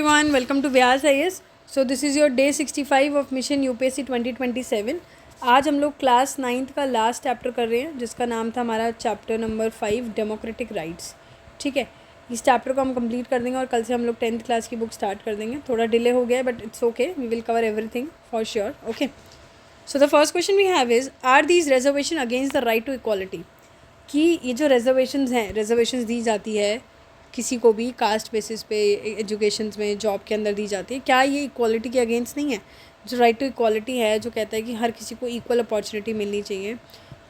everyone, welcome to Vyas IAS. So this is your day 65 of mission UPSC 2027. आज हम लोग class 9th का last chapter कर रहे हैं जिसका नाम था हमारा चैप्टर नंबर 5 डेमोक्रेटिक राइट्स. ठीक है, इस चैप्टर को हम कंप्लीट कर देंगे और कल से हम लोग 10th क्लास की बुक स्टार्ट कर देंगे. थोड़ा डिले हो गया है but it's okay, we will cover everything for sure. Okay, so the first question we have is are these reservation against the right to equality. कि ये जो रिजर्वेशंस हैं, रिजर्वेशंस दी जाती है किसी को भी कास्ट बेसिस पे एजुकेशन में जॉब के अंदर दी जाती है, क्या ये इक्वालिटी के अगेंस्ट नहीं है? जो राइट टू इक्वालिटी है, जो कहता है कि हर किसी को इक्वल अपॉर्चुनिटी मिलनी चाहिए,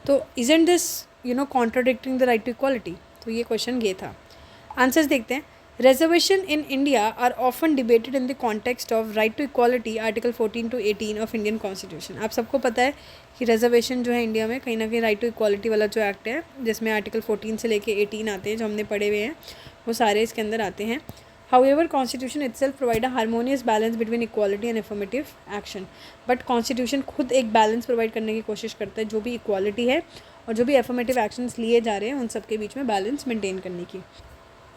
तो isn't this contradicting the right to equality? तो ये क्वेश्चन ये था. आंसर्स देखते हैं. Reservation in India are often debated in the context of right to equality article 14 to 18 of Indian constitution. आप सबको पता है कि रिजर्वेशन जो है इंडिया में कहीं ना कहीं राइट टू इक्वालिटी वाला जो एक्ट है जिसमें आर्टिकल 14 से लेके 18 आते हैं, जो हमने पढ़े हुए हैं वो सारे इसके अंदर आते हैं. However constitution itself provide a harmonious balance between equality and affirmative action. But constitution खुद एक बैलेंस प्रोवाइड करने की कोशिश करता है, जो भी इक्वालिटी है और जो भी अफर्मेटिव एक्शंस लिए जा रहे हैं उन सब के बीच में बैलेंस मेंटेन करने की.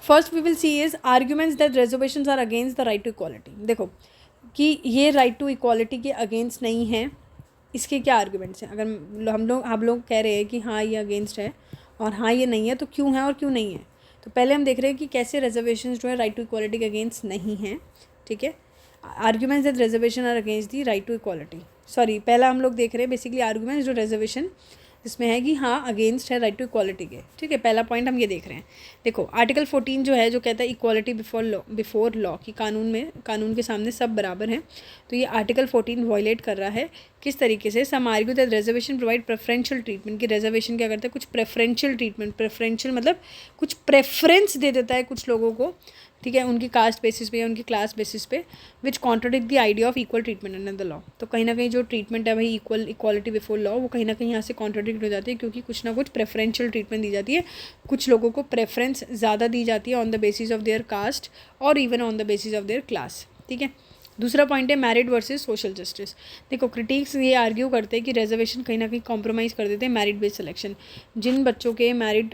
First we will see is arguments that reservations are against the right to equality. देखो कि ये राइट टू इक्वालिटी के अगेंस्ट नहीं है, इसके क्या आर्ग्यूमेंट्स हैं? अगर हम लोग कह रहे हैं कि हाँ ये अगेंस्ट है और हाँ ये नहीं है, तो क्यों है और क्यों नहीं है? तो पहले हम देख रहे हैं कि कैसे रिजर्वेशंस जो है राइट टू इक्वालिटी के अगेंस्ट नहीं हैं. ठीक है, arguments that reservation are against the right to equality. Sorry, पहला हम लोग देख रहे हैं बेसिकली आर्ग्यूमेंट्स जो रिजर्वेशन इसमें है कि हाँ अगेंस्ट है राइट टू इक्वालिटी के. ठीक है, पहला पॉइंट हम ये देख रहे हैं. देखो आर्टिकल 14 जो है, जो कहता है इक्वालिटी बिफोर लॉ कि कानून के सामने सब बराबर हैं, तो ये आर्टिकल 14 वायलेट कर रहा है. किस तरीके से? Some argue that reservation provide preferential treatment. कि रिजर्वेशन क्या करता है? कुछ प्रेफरेंशियल ट्रीटमेंट, प्रेफरेंशियल मतलब कुछ प्रेफरेंस दे देता है कुछ लोगों को. ठीक है, उनकी कास्ट बेसिस पे या उनकी क्लास बेसिस पे, which contradict the idea of equal treatment under the law. तो कहीं ना कहीं जो ट्रीटमेंट है भाई इक्वालिटी बिफोर लॉ, वो कहीं ना कहीं यहाँ से कॉन्ट्रोडिक्ट हो जाती है, क्योंकि कुछ ना कुछ प्रेफरेंशियल ट्रीटमेंट दी जाती है. कुछ लोगों को प्रेफरेंस ज़्यादा दी जाती है on the basis of their caste और even on the basis of their class. ठीक है, दूसरा पॉइंट है मैरिड वर्सेस सोशल जस्टिस. देखो क्रिटिक्स ये आर्ग्यू करते हैं कि रिजर्वेशन कहीं ना कहीं कॉम्प्रोमाइज़ कर देते हैं मैरिट बेस्ड सिलेक्शन. जिन बच्चों के मैरिट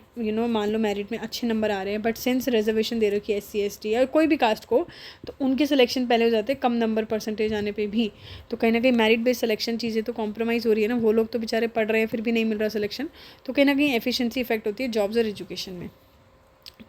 मान लो मैरिट में अच्छे नंबर आ रहे हैं, बट सिंस रिजर्वेशन दे रखी है SC ST या कोई भी कास्ट को, तो उनके सिलेक्शन पहले हो जाते हैं कम नंबर परसेंटेज आने पर भी. तो कहीं ना कहीं मैरिट बेस्ड सिलेक्शन चीज़ें तो कॉम्प्रोमाइज़ हो रही है ना. वो लोग तो बेचारे पढ़ रहे हैं फिर भी नहीं मिल रहा सिलेक्शन, तो कहीं ना कहीं एफिशिएंसी इफेक्ट होती है जॉब्स और एजुकेशन में.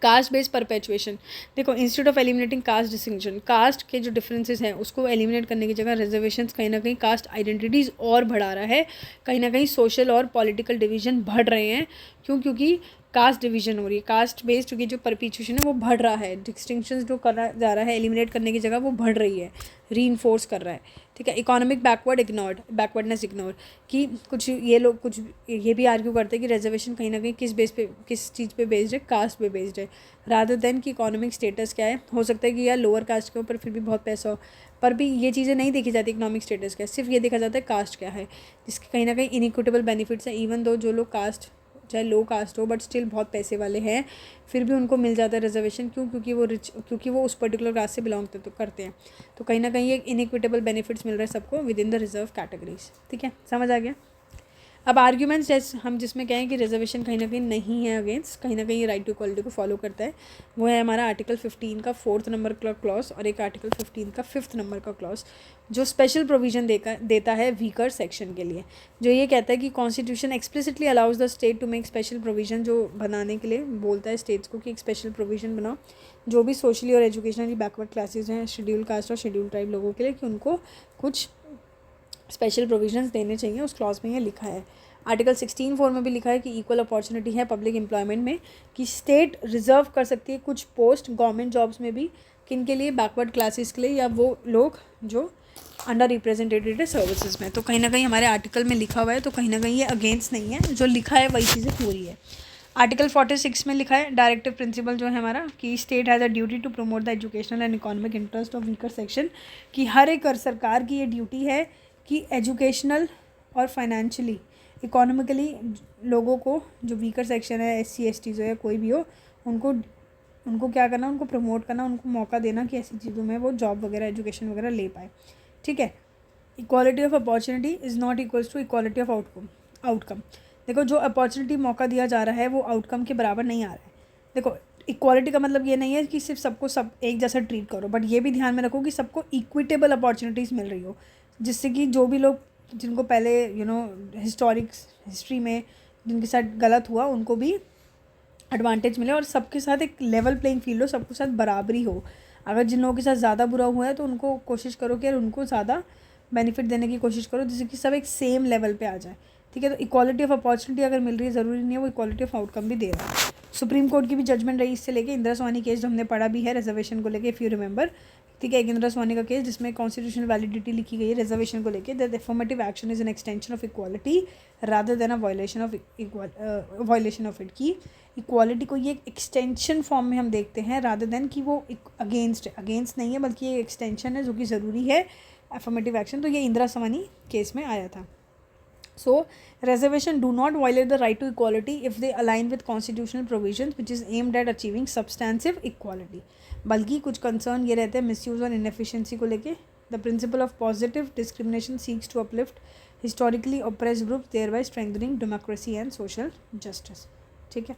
Caste based perpetuation. देखो instead of eliminating caste distinction, caste के जो डिफरेंसेस हैं उसको एलिमिनेट करने की जगह रिजर्वेशंस कहीं ना कहीं कास्ट आइडेंटिटीज़ और बढ़ा रहा है. कहीं ना कहीं सोशल और पॉलिटिकल डिवीजन बढ़ रहे हैं. क्योंकि कास्ट डिवीजन हो रही है, कास्ट बेस्ड क्योंकि जो परपिचुएशन है वो बढ़ रहा है. डिस्टिंक्शंस जो करा जा रहा है एलिमिनेट करने की जगह वो बढ़ रही है, री-इन्फोर्स कर रहा है. ठीक है, इकोनॉमिक बैकवर्डनेस इग्नोर. कि कुछ ये लोग कुछ ये भी आर्ग्यू करते हैं कि रिजर्वेशन कहीं ना कहीं किस चीज़ पे बेस्ड है? कास्ट पे बेस्ड है, रादर देन कि इकोनॉमिक स्टेटस क्या है. हो सकता है कि यार लोअर कास्ट के ऊपर फिर भी बहुत पैसा हो, पर भी ये चीज़ें नहीं देखी जाती इकोनॉमिक स्टेटस क्या है, सिर्फ ये देखा जाता है कास्ट क्या है, जिसके कहीं ना कहीं इनइक्विटेबल बेनिफिट्स हैं. इवन दो जो लोग कास्ट चाहे लो कास्ट हो बट स्टिल बहुत पैसे वाले हैं, फिर भी उनको मिल जाता है रिजर्वेशन. क्यों? क्योंकि वो उस पर्टिकुलर कास्ट से बिलोंग करते हैं. तो कहीं ना कहीं एक इनइक्विटेबल बेनिफिट्स मिल रहे हैं सबको with in the reserve categories. ठीक है, समझ आ गया. अब आर्ग्यूमेंट्स जैसे हम जिसमें कहें कि रिजर्वेशन कहीं ना कहीं नहीं है अगेंस्ट, कहीं ना कहीं ये राइट टू इक्वालिटी को फॉलो करता है, वो है हमारा आर्टिकल 15 का 4th नंबर का क्लॉज और एक आर्टिकल 15 का 5th नंबर का क्लॉज, जो स्पेशल प्रोविजन देता है वीकर सेक्शन के लिए. जो ये कहता है कि constitution explicitly allows the state to make special provision, जो बनाने के लिए बोलता है स्टेट्स को कि एक स्पेशल प्रोविजन बनाओ जो भी सोशली और एजुकेशनली बैकवर्ड क्लासेज हैं, शेड्यूल कास्ट और शेड्यूल ट्राइब लोगों के लिए, कि उनको कुछ स्पेशल प्रोविजंस देने चाहिए. उस क्लॉज में ये लिखा है. आर्टिकल 16(4) में भी लिखा है कि इक्वल अपॉर्चुनिटी है पब्लिक एम्प्लॉयमेंट में, कि स्टेट रिजर्व कर सकती है कुछ पोस्ट गवर्नमेंट जॉब्स में भी, किन के लिए? बैकवर्ड क्लासेस के लिए या वो लोग जो अंडर रिप्रेजेंटेटेड है सर्विसेज में. तो कहीं ना कहीं हमारे आर्टिकल में लिखा हुआ है, तो कहीं ना कहीं ये अगेंस्ट नहीं है, जो लिखा है वही चीज़ें हो रही है. आर्टिकल 46 में लिखा है डायरेक्टिव प्रिंसिपल जो है हमारा, कि state has a duty to promote the educational and economic interest of weaker section. कि हर एक सरकार की ये ड्यूटी है कि एजुकेशनल और फाइनेंशियली इकोनॉमिकली लोगों को, जो वीकर सेक्शन है SC ST हो या कोई भी हो, उनको क्या करना? उनको प्रमोट करना, उनको मौका देना कि ऐसी चीज़ों में वो जॉब वगैरह एजुकेशन वगैरह ले पाए. ठीक है, equality of opportunity is not equals to equality of outcome. देखो जो अपॉर्चुनिटी मौका दिया जा रहा है वो आउटकम के बराबर नहीं आ रहा है. देखो इक्वालिटी का मतलब ये नहीं है कि सिर्फ सबको सब एक जैसा ट्रीट करो, बट ये भी ध्यान में रखो कि सबको इक्विटेबल अपॉर्चुनिटीज़ मिल रही हो, जिससे कि जो भी लोग जिनको पहले हिस्ट्री में जिनके साथ गलत हुआ उनको भी एडवांटेज मिले और सबके साथ एक लेवल प्लेइंग फील्ड हो, सबके साथ बराबरी हो। अगर जिन लोगों के साथ ज़्यादा बुरा हुआ है तो उनको कोशिश करो कि यार उनको ज़्यादा बेनिफिट देने की कोशिश करो, जिससे कि सब एक सेम लेवल पे आ जाए। ठीक है, तो इक्वालिटी ऑफ अपॉर्चुनिटी अगर मिल रही है, ज़रूरी नहीं है वो इक्वालिटी ऑफ आउटकम भी दे रहा है। सुप्रीम कोर्ट की भी जजमेंट रही इससे लेके, इंदिरा सोनी केस जो हमने पढ़ा भी है रिजर्वेशन को लेके, इफ़ यू रिमेंबर। ठीक है, एक इंदिरा सोनी का केस जिसमें कॉन्स्टिट्यूशनल वैलिडिटी लिखी गई है रिजर्वेशन को लेके, that affirmative action is an extension of equality rather than a violation of it, की इक्वालिटी को ये एक एक्सटेंशन फॉर्म में हम देखते हैं रादर देन कि वो अगेंस्ट नहीं है, बल्कि ये एक्सटेंशन है जो कि ज़रूरी है अफर्मेटिव एक्शन। तो ये इंदिरा सोनी केस में आया था। So, reservation do not violate the right to equality if they align with constitutional provisions which is aimed at achieving substantive equality. बल्कि कुछ कंसर्न ये रहते हैं मिसयूज़ और इनएफिशिएंसी को लेके। The principle of positive discrimination seeks to uplift historically oppressed groups, thereby strengthening democracy and social justice. ठीक है,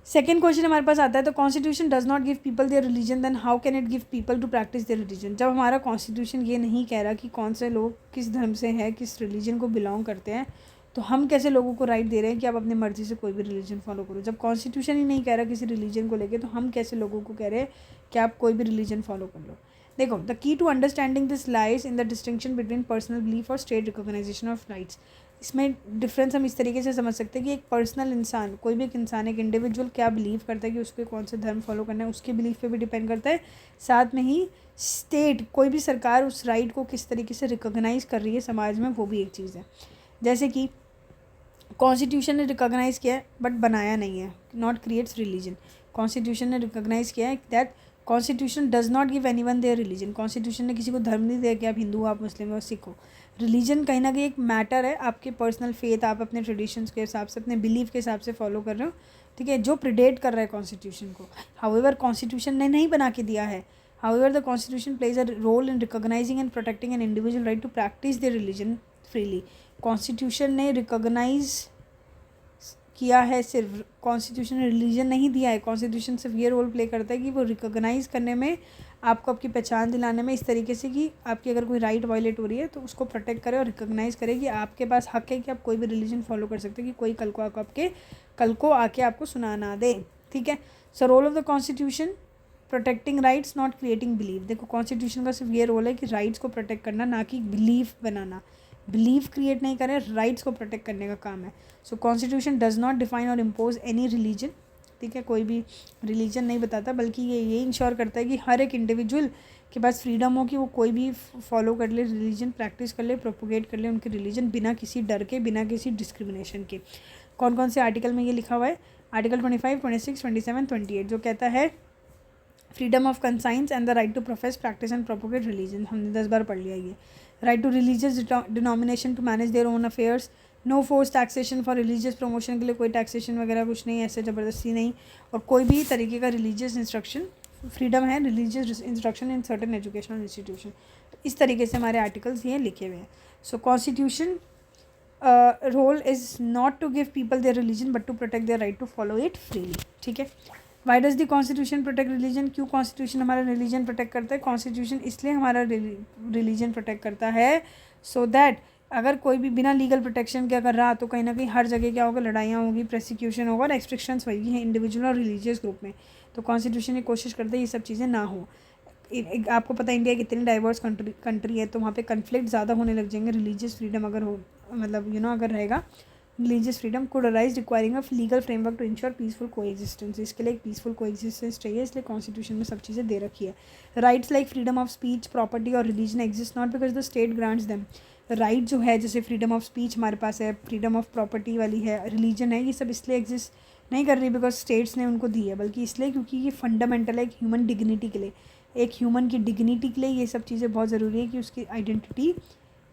सेकेंड क्वेश्चन हमारे पास आता है, तो constitution does not give people their religion, then how can it give people to practice their religion. जब हमारा constitution ये नहीं कह रहा कि कौन से लोग किस धर्म से हैं, किस रिलीजन को बिलोंग करते हैं, तो हम कैसे लोगों को राइट दे रहे हैं कि आप अपनी मर्जी से कोई भी रिलीजन फॉलो करो। जब कॉन्स्टिट्यूशन ही नहीं कह रहा किसी रिलीजन को लेके, तो हम कैसे लोगों को कह रहे हैं कि आप कोई भी रिलीजन फॉलो कर लो। देखो, the key to understanding this lies in the distinction between personal belief और स्टेट रिकॉग्नाइजेशन ऑफ राइट्स। इसमें डिफरेंस हम इस तरीके से समझ सकते हैं कि एक पर्सनल इंसान, कोई भी एक इंसान, एक इंडिविजुअल क्या बिलीव करता है कि उसके कौन से धर्म फॉलो करना है, उसके बिलीफ पे भी डिपेंड करता है। साथ में ही स्टेट, कोई भी सरकार उस राइट को किस तरीके से रिकॉग्नाइज़ कर रही है समाज में, वो भी एक चीज़ है। जैसे कि कॉन्स्टिट्यूशन ने रिकॉग्नाइज़ किया है बट बनाया नहीं है, नॉट क्रिएट्स रिलीजन। कॉन्स्टिट्यूशन ने रिकॉग्नाइज़ किया है that constitution does not give anyone their religion. Constitution ने किसी को धर्म नहीं दिया कि आप हिंदू हो, आप मुस्लिम हो, सिख हो। रिलीजन कहीं ना कहीं एक मैटर है, आपके पर्सनल फेथ, आप अपने ट्रेडिशंस के हिसाब से, अपने बिलीफ के हिसाब से फॉलो कर रहे हो। ठीक है, जो प्रिडेट कर रहा है कॉन्स्टिट्यूशन को। हाउएवर कॉन्स्टिट्यूशन ने नहीं बना के दिया है। However the constitution plays a role in recognising and protecting an individual right to practice the religion freely. Constitution ने रिकॉग्नाइज किया है, सिर्फ कॉन्स्टिट्यूशन ने रिलीजन नहीं दिया है। कॉन्स्टिट्यूशन सिर्फ ये रोल प्ले करता है कि वो रिकॉग्नाइज़ करने में, आपको आपकी पहचान दिलाने में, इस तरीके से कि आपकी अगर कोई राइट वायलेट हो रही है तो उसको प्रोटेक्ट करे और रिकॉग्नाइज़ करे कि आपके पास हक है कि आप कोई भी रिलीजन फॉलो कर सकते हैं, कि कोई कल को आके आपको सुना ना दे। ठीक है, so role of the constitution protecting rights not creating belief. देखो, कॉन्स्टिट्यूशन का सिर्फ ये रोल है कि राइट्स को प्रोटेक्ट करना, ना कि बिलीफ बनाना। बिलीफ क्रिएट नहीं करें, राइट्स को प्रोटेक्ट करने का काम है। सो कॉन्स्टिट्यूशन डज नॉट डिफाइन और इम्पोज एनी रिलीजन। ठीक है, कोई भी रिलीजन नहीं बताता, बल्कि ये इंश्योर करता है कि हर एक इंडिविजुअल के पास फ्रीडम हो कि वो कोई भी फॉलो कर ले, रिलीजन प्रैक्टिस कर ले, प्रोपोगेट कर ले उनके रिलीजन, बिना किसी डर के, बिना किसी डिस्क्रिमिनेशन के। कौन कौन से आर्टिकल में ये लिखा हुआ है? आर्टिकल 25, 26, 27, 28 जो कहता है freedom of conscience and the right to profess, practice and propagate religion. हमने 10 बार पढ़ लिया ये। Right to religious denomination to manage their own affairs, no force taxation for religious promotion, के लिए कोई टैक्सेशन वगैरह कुछ नहीं, ऐसे ज़बरदस्ती नहीं, और कोई भी तरीके का रिलीजियस इंस्ट्रक्शन, फ्रीडम है religious instruction in certain educational institution. इस तरीके से हमारे आर्टिकल्स ये लिखे हुए हैं। So constitution role is not to give people their religion but to protect their right to follow it freely. ठीक है, why does the constitution protect religion? क्यों कॉन्स्टिट्यूशन हमारा रिलीजन प्रोटेक्ट करता है? कॉन्स्टिट्यूशन इसलिए हमारा रिलीजन प्रोटेक्ट करता है सो दैट अगर कोई भी बिना लीगल प्रोटेक्शन के अगर रहा तो कहीं ना कहीं हर जगह क्या होगा, लड़ाइयाँ होगी, प्रोसिक्यूशन होगा और एक्सट्रिक्शंस होगी हैं इंडिविजुअल और रिलीजियस ग्रुप में। तो कॉन्स्टिट्यूशन ये कोशिश करता है ये सब चीज़ें ना हो। आपको पता है इंडिया की इतनी डाइवर्स कंट्री है, तो वहाँ पे कन्फ्लिक्ट ज़्यादा होने लग जाएंगे। रिलीजियस फ्रीडम अगर हो, मतलब अगर रहेगा, religious freedom could arise requiring of legal framework to ensure peaceful coexistence. इसके लिए एक पीसफुल कोएग्जिस्टेंस चाहिए, इसलिए कॉन्स्टिट्यूशन में सब चीज़ें दे रखी है। Rights like freedom of speech, property और religion exist not because the state grants them. Right जो है, जैसे फ्रीडम ऑफ स्पीच हमारे पास है, फ्रीडम ऑफ प्रॉपर्टी वाली है, रिलीजन है, ये सब इसलिए एग्जिस्ट नहीं कर रही बिकॉज स्टेट्स ने उनको दी है, बल्कि इसलिए क्योंकि ये फंडामेंटल है एक ह्यूमन डिग्निटी के लिए। एक ह्यूमन की डिग्निटी के लिए ये सब चीज़ें बहुत ज़रूरी है कि उसकी आइडेंटिटी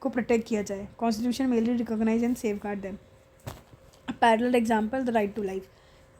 को प्रोटेक्ट किया जाए। Constitution mainly recognise and safeguard them. Parallel example, the right to life.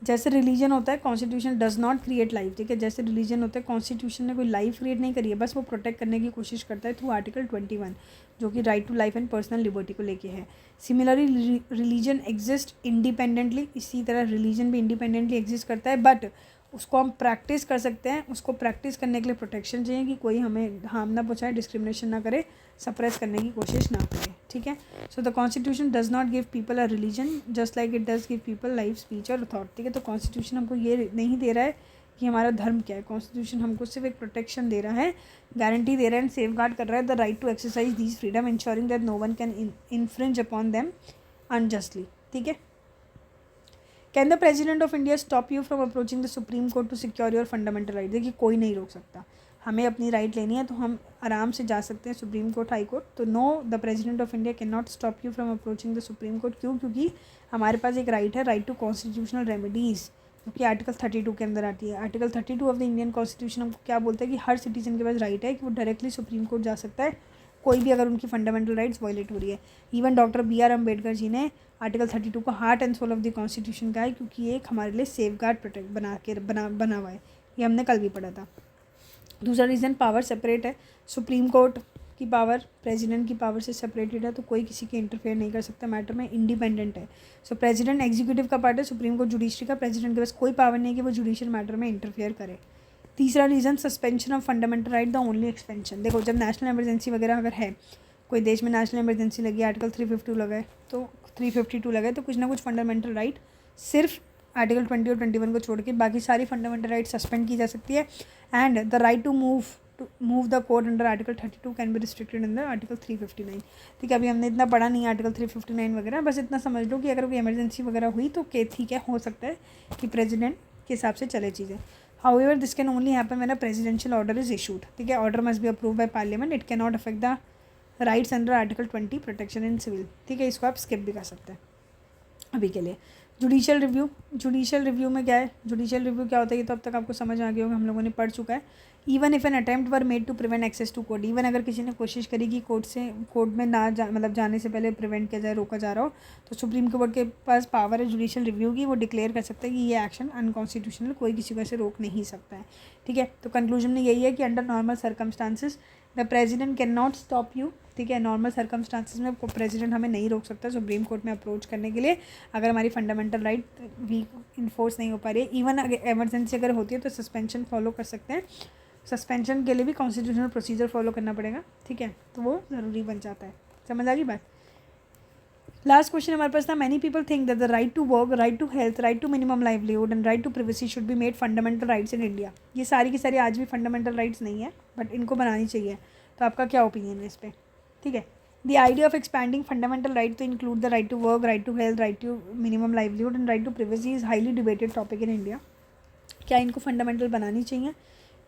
जैसे रिलीजन होता है, constitution does not create life. ठीक है, जैसे रिलीजन होता है, कॉन्स्टिट्यूशन ने कोई लाइफ क्रिएट नहीं करी है, बस वो प्रोटेक्ट करने की कोशिश करता है थ्रू आर्टिकल 21 जो कि right to life and personal liberty को लेके है। सिमिलरली रिलीजन एग्जिस्ट इंडिपेंडेंटली, इसी तरह रिलीजन भी इंडिपेंडेंटली एग्जिस्ट करता है, बट उसको हम प्रैक्टिस कर सकते हैं। उसको प्रैक्टिस करने के लिए प्रोटेक्शन चाहिए कि कोई हमें हार्म ना पहुँचाए, डिस्क्रिमिनेशन ना करे, सप्रेस करने की कोशिश ना करे, ठीक है। So the constitution does not give people a religion just like it does give people life, speech और थॉट, ठीक है। तो कॉन्स्टिट्यूशन हमको ये नहीं दे रहा है कि हमारा धर्म क्या है, कॉन्स्टिट्यूशन हमको सिर्फ एक प्रोटेक्शन दे रहा है, गारंटी दे रहा है एंड सेफ गार्ड कर रहा है the right to exercise these freedom ensuring that no one can infringe upon them unjustly, ठीक है। Can the president of India stop you from approaching the supreme court to secure your fundamental right? देखिए कोई नहीं रोक सकता, हमें अपनी right लेनी है तो हम आराम से जा सकते हैं सुप्रीम कोर्ट, हाई कोर्ट। तो no, the president of India can not stop you from approaching the supreme court. क्यों? क्योंकि हमारे पास एक राइट है, राइट टू कॉन्स्टिट्यूशनल रेमेडीज़, जो कि आर्टिकल 32 के अंदर आती है। Article 32 of the Indian constitution हमको क्या बोलता है कि हर सिटीजन के पास राइट है कि वो डायरेक्टली सुप्रीम कोर्ट जा सकता है कोई भी अगर उनकी फंडामेंटल राइट्स वायलेट हो रही है। Even doctor BR Ambedkar ji ने आर्टिकल 32 को heart and soul of the constitution कहा है, क्योंकि ये एक हमारे लिए सेफ गार्ड प्रोटेक्ट बना हुआ है। ये हमने कल भी पढ़ा था। दूसरा रीज़न, पावर सेपरेट है। सुप्रीम कोर्ट की पावर प्रेसिडेंट की पावर से सेपरेटेड है, तो कोई किसी के इंटरफेयर नहीं कर सकता मैटर में, इंडिपेंडेंट है। सो प्रेसिडेंट एग्जीक्यूटिव का पार्ट है, सुप्रीम कोर्ट जुडिशरी का। प्रेसिडेंट के पास कोई पावर नहीं है कि वो जुडिशियल मैटर में इंटरफेयर करे। तीसरा reason, suspension of fundamental right the only expansion. देखो जब नेशनल इमरजेंसी वगैरह अगर है, कोई देश में नेशनल इमरजेंसी लगी, आर्टिकल 352 लगा है तो 352 लगा है, तो कुछ ना कुछ फंडामेंटल राइट सिर्फ आर्टिकल 20 और 21 को छोड़ के बाकी सारी फंडामेंटल राइट सस्पेंड की जा सकती है। And the right to move the court under article 32 can be restricted under article 359, ठीक है। अभी हमने इतना पढ़ा नहीं है आर्टिकल 359 वगैरह, बस इतना समझ लो कि अगर कोई इमरजेंसी वगैरह हुई तो ठीक है, हो सकता है कि प्रेसिडेंट के हिसाब से चले चीज़ें। However, this can only happen when a presidential order is issued, ठीक है। Order must be approved by parliament. It cannot affect the rights under article 20 protection in civil, ठीक है। इसको आप स्किप भी कर सकते हैं अभी के लिए। जुडिशियल रिव्यू में क्या है? जुडिशियल रिव्यू क्या होता है ये तो अब तक आपको समझ आ गया होगा, हम लोगों ने पढ़ चुका है। Even if an attempt were made to prevent access to court, even अगर किसी ने कोशिश करी कि कोर्ट में ना मतलब जाने से पहले प्रिवेंट किया जाए, रोका जा रहा हो, तो सुप्रीम कोर्ट के पास पावर है जुडिशियल रिव्यू की, वो डिक्लेयर कर सकता है कि ये एक्शन अनकॉन्स्टिट्यूशनल, कोई किसी को ऐसे रोक नहीं सकता है, ठीक है। तो कंक्लूजन में यही है कि under normal circumstances the president can not stop you, ठीक है। नॉर्मल सर्कमस्टांसिस में प्रेसिडेंट हमें नहीं रोक सकता सुप्रीम कोर्ट में अप्रोच करने के लिए अगर हमारी फंडामेंटल राइट वीक इन्फोर्स नहीं हो पा रही है। इवन अगर एमरजेंसी अगर होती है तो सस्पेंशन फॉलो कर सकते हैं, सस्पेंशन के लिए भी कॉन्स्टिट्यूशनल प्रोसीजर फॉलो करना पड़ेगा, ठीक है। तो वो ज़रूरी बन जाता है। समझ आ गई बात? लास्ट क्वेश्चन हमारे पास था, many people think that the right to work, right to health, right to minimum livelihood and right to privacy should be made fundamental rights in India. ये सारी की सारी आज भी फंडामेंटल राइट्स नहीं है, बट इनको बनानी चाहिए। तो आपका क्या ओपिनियन है इस पर? ठीक है। The idea of expanding fundamental right to include the right to work, right to health, right to minimum livelihood and right to privacy is highly debated topic in India. क्या इनको फंडामेंटल बनानी चाहिए?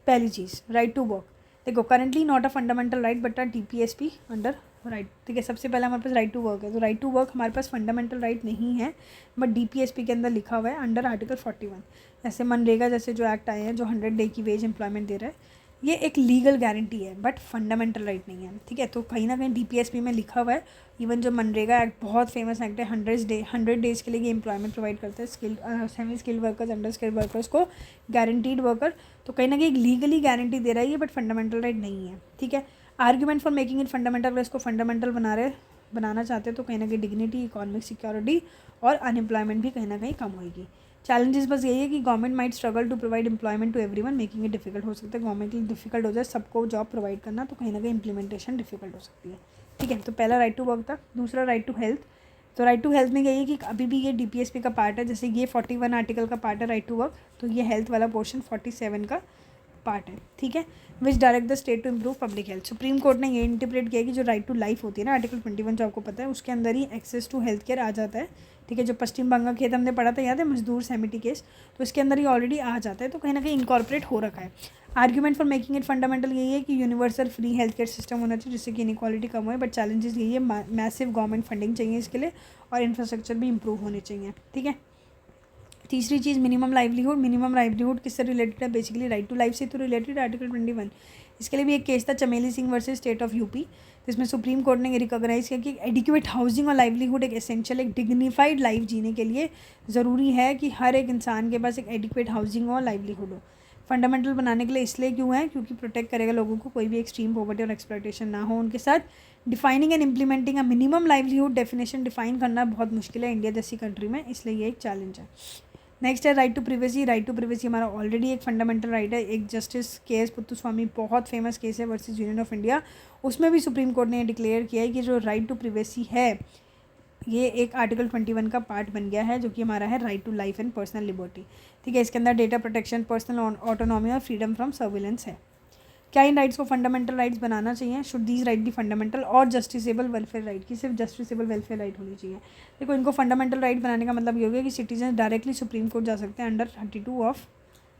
पहली चीज़, राइट टू वर्क। देखो currently not a fundamental right but a DPSP under right, ठीक है। सबसे पहले हमारे पास राइट टू वर्क है, तो राइट टू वर्क हमारे पास फंडामेंटल राइट नहीं है, बट DPSP के अंदर लिखा हुआ है अंडर आर्टिकल 41। जैसे मनरेगा जैसे जो एक्ट आए हैं जो 100 डे की वेज एम्प्लॉयमेंट दे रहा है, ये एक लीगल गारंटी है बट फंडामेंटल राइट नहीं है, ठीक है। तो कहीं ना कहीं DPSP में लिखा हुआ है। इवन जो मनरेगा एक्ट बहुत फेमस एक्ट है, 100 डेज़ के लिए ये एम्प्लॉयमेंट प्रोवाइड करता है skilled semi skilled workers, under skilled workers को, गारंटीड वर्कर। तो कहीं ना कहीं लीगली गारंटी दे रहा है ये, बट फंडामेंटल राइट नहीं है, ठीक है। Argument for making it fundamental, अगर इसको फंडामेंटल बनाना चाहते हैं तो कहीं ना कहीं डिग्निटी, इकोनॉमिक सिक्योरिटी और अनएम्प्लॉयमेंट भी कहीं ना कहीं कम होगी। चैलेंजेस बस यही है कि government might struggle to provide employment to everyone, making it difficult. हो सकता है गवर्नमेंट के लिए डिफिकल्ट हो जाए सबको जॉब प्रोवाइड करना, तो कहीं ना कहीं इंप्लीमेंटेशन डिफिकल्ट हो सकती है, ठीक है। तो पहला राइट टू वर्क था। दूसरा राइट टू हेल्थ। तो राइट टू हेल्थ में यही है कि अभी भी ये DPSP का पार्ट है, जैसे ये 41 आर्टिकल का पार्ट है राइट टू वर्क, तो ये हेल्थ वाला पोर्शन 47 का पार्ट है, ठीक है। Which direct the state to improve public health. Supreme court ने ये इंटरप्रेट किया कि जो राइट टू लाइफ होती है ना, आर्टिकल 21 जो आपको पता है, उसके अंदर ही एक्सेस टू हेल्थ केयर आ जाता है, ठीक है। जो पश्चिम बंगाल खेत हमने पढ़ा था, याद है, मजदूर सैमिटी केस, तो इसके अंदर ही ऑलरेडी आ जाता है, तो कहीं ना कहीं इनकॉर्पोरेट हो रखा है। Argument for making it fundamental यही है कि universal free health care system होना चाहिए जिससे कि इनक्वालिटी कम हो, बट चैलेंजेस यही है, मैसिव गवर्नमेंट फंडिंग चाहिए इसके लिए और इंफ्रास्ट्रक्चर भी इंप्रूव होने चाहिए, ठीक है। तीसरी चीज़ मिनिमम लाइवलीहुड। मिनिमम लाइवलीहुड किससे रिलेटेड है? बेसिकली राइट टू लाइफ से तो रिलेटेड आर्टिकल 21। इसके लिए भी एक केस था चमेली Singh versus state of UP, जिसमें सुप्रीम कोर्ट ने रिकॉग्नाइज किया कि एडिक्वेट हाउसिंग और लाइवलीहुड एक एसेंशियल, एक डिग्निफाइड लाइफ जीने के लिए ज़रूरी है कि हर एक इंसान के पास एक एडिक्वेट हाउसिंग और लाइवलीहुड हो। फंडामेंटल बनाने के लिए इसलिए क्यों है? क्योंकि प्रोटेक्ट करेगा लोगों को, कोई भी एक्सट्रीम पॉवर्टी और एक्सप्लॉयटेशन ना हो उनके साथ। Defining and implementing a minimum livelihood definition define करना बहुत मुश्किल है इंडिया जैसी कंट्री में, इसलिए ये एक चैलेंज है। नेक्स्ट है right to privacy. Right to privacy हमारा ऑलरेडी एक फंडामेंटल राइट है। एक जस्टिस के.एस. पुत्तुस्वामी बहुत फेमस केस है वर्सेस यूनियन ऑफ इंडिया, उसमें भी सुप्रीम कोर्ट ने डिक्लेयर किया है कि जो राइट टू प्रिवेसी है ये एक आर्टिकल 21 का पार्ट बन गया है, जो कि हमारा है right to life and personal liberty. ठीक है, इसके अंदर डेटा प्रोटेक्शन, पर्सनल ऑटोनॉमी और फ्रीडम फ्रॉम सर्विलेंस है। क्या इन राइट्स को फंडामेंटल राइट्स बनाना चाहिए? Should these right be fundamental और जस्टिसेबल वेलफेयर राइट, की सिर्फ जस्टिसेबल वेलफेयर राइट होनी चाहिए? देखो, इनको फंडामेंटल राइट बनाने का मतलब ये हो गया कि सिटीजन डायरेक्टली सुप्रीम कोर्ट जा सकते हैं अंडर 32 ऑफ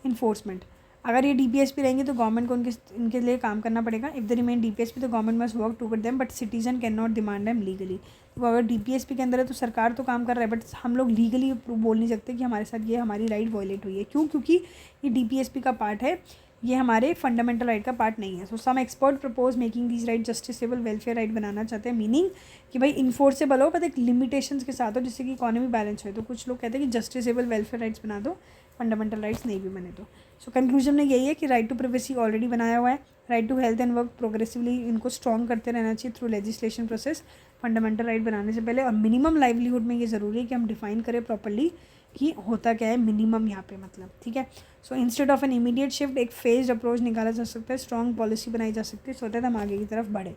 इन्फोर्समेंट। अगर ये DPSP रहेंगे तो गवर्नमेंट को इनके लिए काम करना पड़ेगा। इफ़ द रिमेन DPSP तो government must work to them, but citizen can not demand them legally. तो अगर DPSP के अंदर है तो सरकार तो काम कर रहा है, बट हम लोग लीगली बोल नहीं सकते कि हमारे साथ ये हमारी राइट वायलेट हुई है। क्यों? क्योंकि ये DPSP का पार्ट है, ये हमारे फंडामेंटल राइट का पार्ट नहीं है। So some expert propose making these right justiciable welfare right बनाना चाहते हैं, मीनिंग कि भाई इन्फोर्सेबल हो, पर एक लिमिटेशंस के साथ हो, जिससे कि इकोनॉमी बैलेंस हो। तो कुछ लोग कहते हैं कि जस्टिसेबल वेलफेयर राइट्स बना दो, फंडामेंटल राइट्स नहीं भी बने तो। सो कंक्लूजन में यही है कि राइट टू प्रिवेसी ऑलरेडी बनाया हुआ है। Right to health and work progressively इनको स्ट्रॉन्ग करते रहना चाहिए through legislation process, fundamental right बनाने से पहले। और मिनिमम लाइवलीहुड में ये ज़रूरी है कि हम डिफाइन करें प्रॉपर्ली कि होता क्या है मिनिमम यहाँ पे, मतलब। ठीक है, so instead of an immediate shift एक फेज्ड अप्रोच निकाला जा सकता है, स्ट्रॉन्ग पॉलिसी बनाई जा सकती है, सो दैट हम आगे की तरफ बढ़े।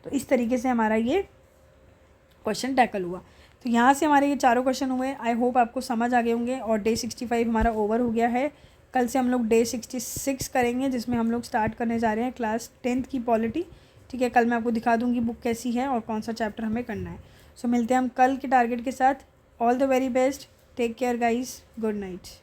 तो इस तरीके से हमारा ये क्वेश्चन टैकल हुआ। तो यहाँ से हमारे ये चारों क्वेश्चन हुए। आई होप आपको समझ आ गए होंगे। और डे 65 हमारा ओवर हो गया है। कल से हम लोग डे 66 करेंगे, जिसमें हम लोग स्टार्ट करने जा रहे हैं क्लास 10th की पॉलिटी। ठीक है, कल मैं आपको दिखा दूँगी बुक कैसी है और कौन सा चैप्टर हमें करना है। सो मिलते हैं हम कल के टारगेट के साथ। All the very best, take care guys, good night.